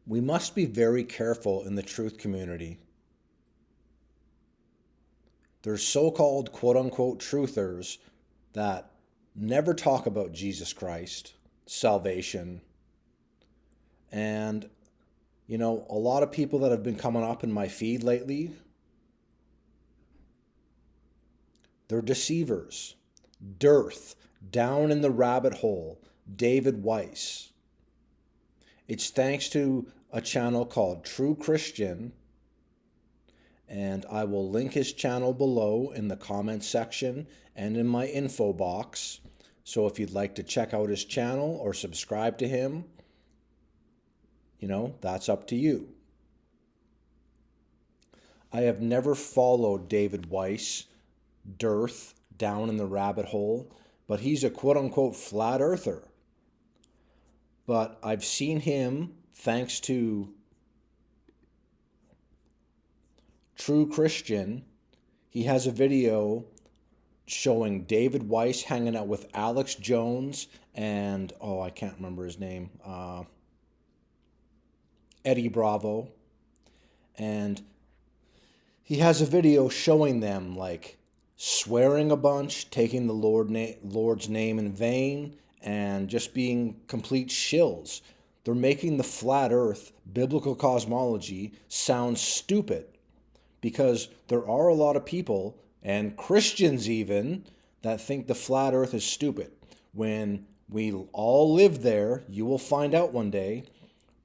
We must be very careful in the truth community. There's so-called quote-unquote truthers that never talk about Jesus Christ, salvation, and a lot of people that have been coming up in my feed lately, they're deceivers. DIRTH, Down in the Rabbit Hole, David Weiss. It's thanks to a channel called True Christian, and I will link his channel below in the comments section and in my info box. So if you'd like to check out his channel or subscribe to him, that's up to you. I have never followed David Weiss, DIRTH, Down in the Rabbit Hole, but he's a quote-unquote flat earther. But I've seen him, thanks to True Christian, he has a video showing David Weiss hanging out with Alex Jones and, I can't remember his name, Eddie Bravo. And he has a video showing them like swearing a bunch, taking the Lord's name in vain, and just being complete shills. They're making the flat earth biblical cosmology sound stupid, because there are a lot of people, and Christians even, that think the flat earth is stupid. When we all live there, you will find out one day.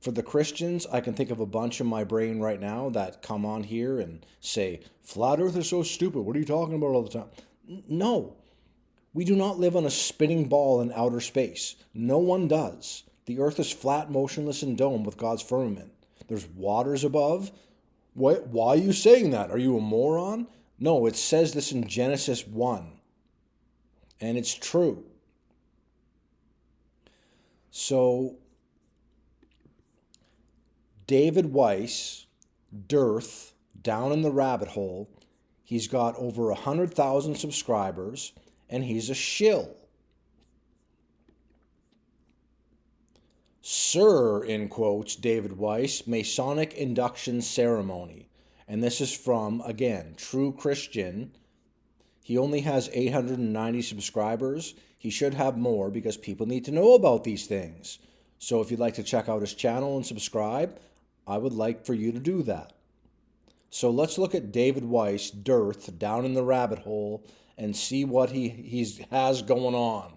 For the Christians, I can think of a bunch in my brain right now that come on here and say, flat earth is so stupid. What are you talking about all the time? No, we do not live on a spinning ball in outer space. No one does. The earth is flat, motionless, and domed with God's firmament. There's waters above. Why are you saying that? Are you a moron? No, it says this in Genesis 1. And it's true. So, David Weiss, DIRTH, Down in the Rabbit Hole, he's got over 100,000 subscribers, and he's a shill. Sir, in quotes, David Weiss, Masonic Induction Ceremony. And this is from, again, True Christian. He only has 890 subscribers. He should have more because people need to know about these things. So if you'd like to check out his channel and subscribe, I would like for you to do that. So let's look at David Weiss, DIRTH, Down in the Rabbit Hole, and see what he has going on.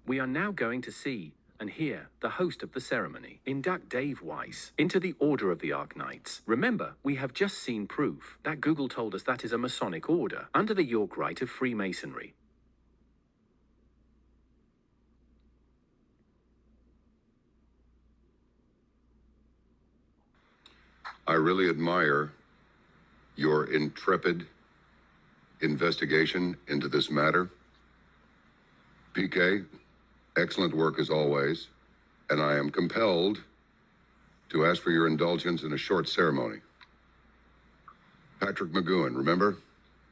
We are now going to see and hear the host of the ceremony induct Dave Weiss into the Order of the Arknights. Remember, we have just seen proof that Google told us that is a Masonic order under the York Rite of Freemasonry. I really admire your intrepid investigation into this matter. PK, excellent work as always, and I am compelled to ask for your indulgence in a short ceremony. Patrick McGowan, remember?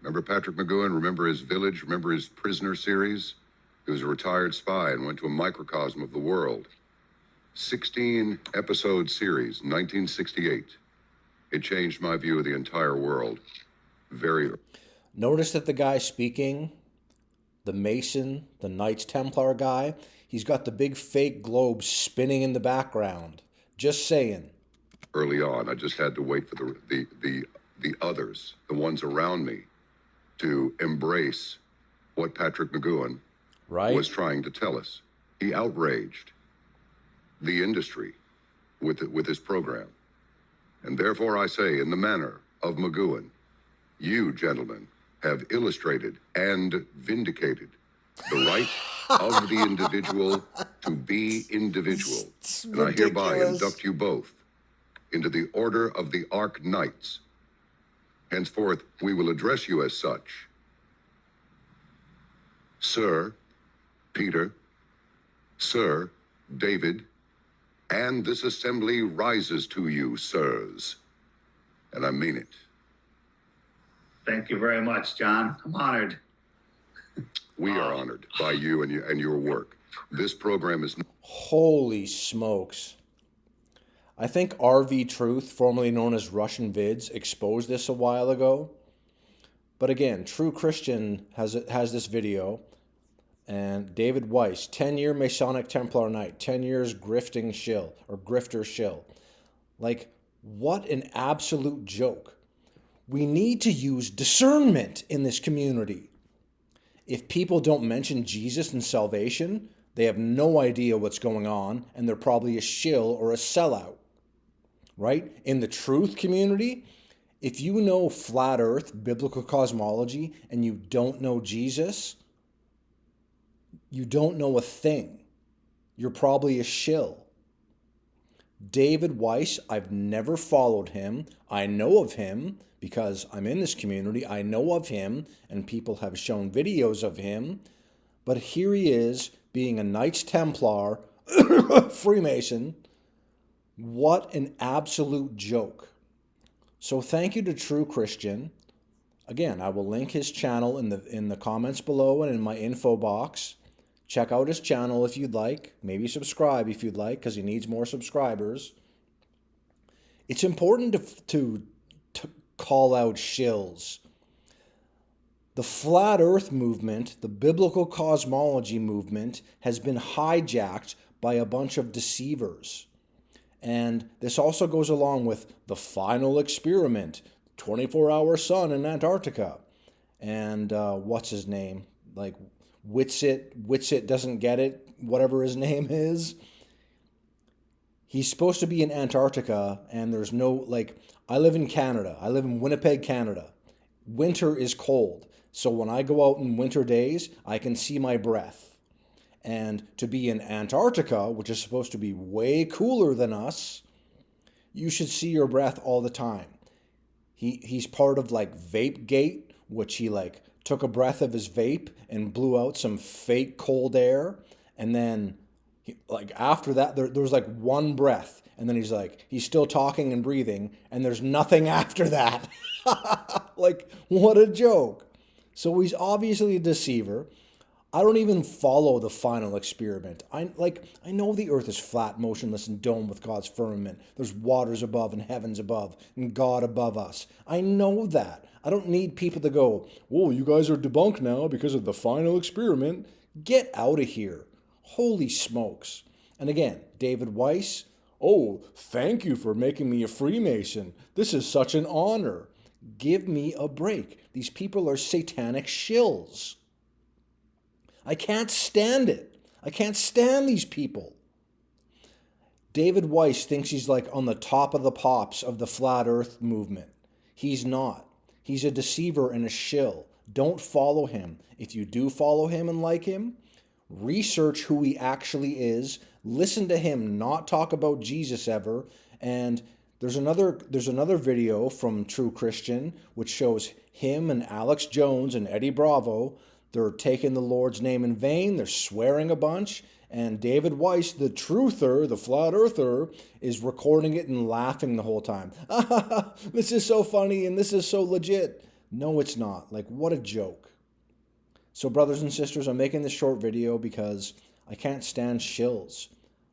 Remember Patrick McGowan? Remember his village? Remember his prisoner series? He was a retired spy and went to a microcosm of the world. 16-episode series, 1968. It changed my view of the entire world. Notice that the guy speaking, the Mason, the Knights Templar guy, he's got the big fake globe spinning in the background. Just saying. Early on, I just had to wait for the others, the ones around me, to embrace what Patrick McGowan was trying to tell us. He outraged the industry with his program. And therefore I say, in the manner of McGowan, you, gentlemen, have illustrated and vindicated the right of the individual to be individual. And I hereby induct you both into the Order of the Arknights. Henceforth, we will address you as such. Sir Peter, Sir David, and this assembly rises to you, sirs. And I mean it. Thank you very much, John. I'm honored. We are honored by you and your work. This program is... Holy smokes. I think RV Truth, formerly known as Russian Vids, exposed this a while ago. But again, True Christian has this video, and David Weiss, 10-year Masonic Templar Knight, 10 years grifting shill, or grifter shill. Like, what an absolute joke. We need to use discernment in this community. If people don't mention Jesus and salvation, they have no idea what's going on, and they're probably a shill or a sellout, right? In the truth community, if you know flat earth, biblical cosmology, and you don't know Jesus, you don't know a thing. You're probably a shill. David Weiss, I've never followed him. I know of him because I'm in this community. I know of him, and people have shown videos of him. But here he is, being a Knights Templar, Freemason. What an absolute joke. So thank you to True Christian. Again, I will link his channel in the comments below and in my info box. Check out his channel if you'd like. Maybe subscribe if you'd like, because he needs more subscribers. It's important to call out shills. The flat earth movement, the biblical cosmology movement, has been hijacked by a bunch of deceivers. And this also goes along with the final experiment, 24-hour sun in Antarctica. And what's his name? Like Witsit doesn't get it, whatever his name is. He's supposed to be in Antarctica, and there's no, like, I live in Canada. I live in Winnipeg, Canada. Winter is cold. So when I go out in winter days, I can see my breath. And to be in Antarctica, which is supposed to be way cooler than us, you should see your breath all the time. He's part of like Vape Gate, which he like took a breath of his vape and blew out some fake cold air. And then like after that, there was like one breath. And then he's still talking and breathing. And there's nothing after that. Like, what a joke. So he's obviously a deceiver. I don't even follow the final experiment. I know the earth is flat, motionless, and domed with God's firmament. There's waters above and heavens above and God above us. I know that. I don't need people to go, "Whoa, you guys are debunked now because of the final experiment." Get out of here. Holy smokes. And again, David Weiss, "Oh, thank you for making me a Freemason. This is such an honor." Give me a break. These people are satanic shills. I can't stand it. I can't stand these people. David Weiss thinks he's like on the top of the pops of the flat earth movement. He's not. He's a deceiver and a shill. Don't follow him. If you do follow him and like him, research who he actually is. Listen to him not talk about Jesus ever. And there's another video from True Christian which shows him and Alex Jones and Eddie Bravo. They're taking the Lord's name in vain. They're swearing a bunch. And David Weiss, the truther, the flat earther, is recording it and laughing the whole time. This is so funny and this is so legit. No, it's not. Like, what a joke. So brothers and sisters, I'm making this short video because I can't stand shills.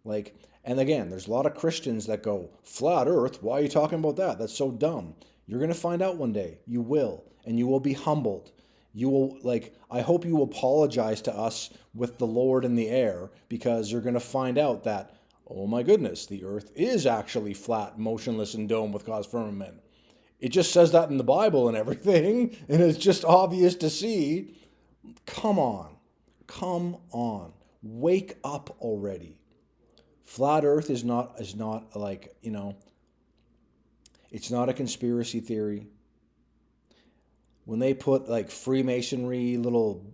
Like, and again, there's a lot of Christians that go, "Flat earth, why are you talking about that? That's so dumb." You're going to find out one day. You will. And you will be humbled. You will, like, I hope you apologize to us with the Lord in the air, because you're going to find out that, oh my goodness, the earth is actually flat, motionless, and domed with God's firmament. It just says that in the Bible and everything, and it's just obvious to see. Come on. Come on. Wake up already. Flat earth is not like, it's not a conspiracy theory. When they put like Freemasonry little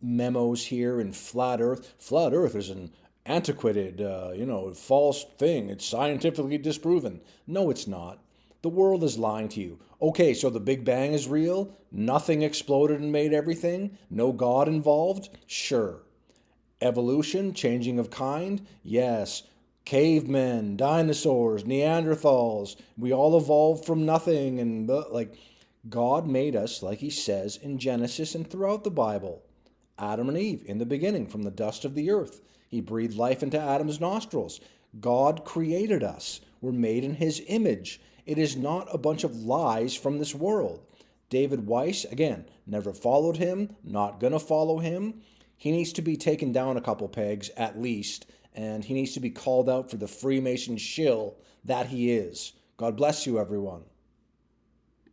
memos here in flat earth is an antiquated, false thing. It's scientifically disproven. No, it's not. The world is lying to you. Okay, so the Big Bang is real? Nothing exploded and made everything? No God involved? Sure. Evolution, changing of kind? Yes. Cavemen, dinosaurs, Neanderthals, we all evolved from nothing, and God made us, like he says in Genesis and throughout the Bible. Adam and Eve, in the beginning, from the dust of the earth. He breathed life into Adam's nostrils. God created us. We're made in his image. It is not a bunch of lies from this world. David Weiss, again, never followed him, not going to follow him. He needs to be taken down a couple pegs at least, and he needs to be called out for the Freemason shill that he is. God bless you, everyone.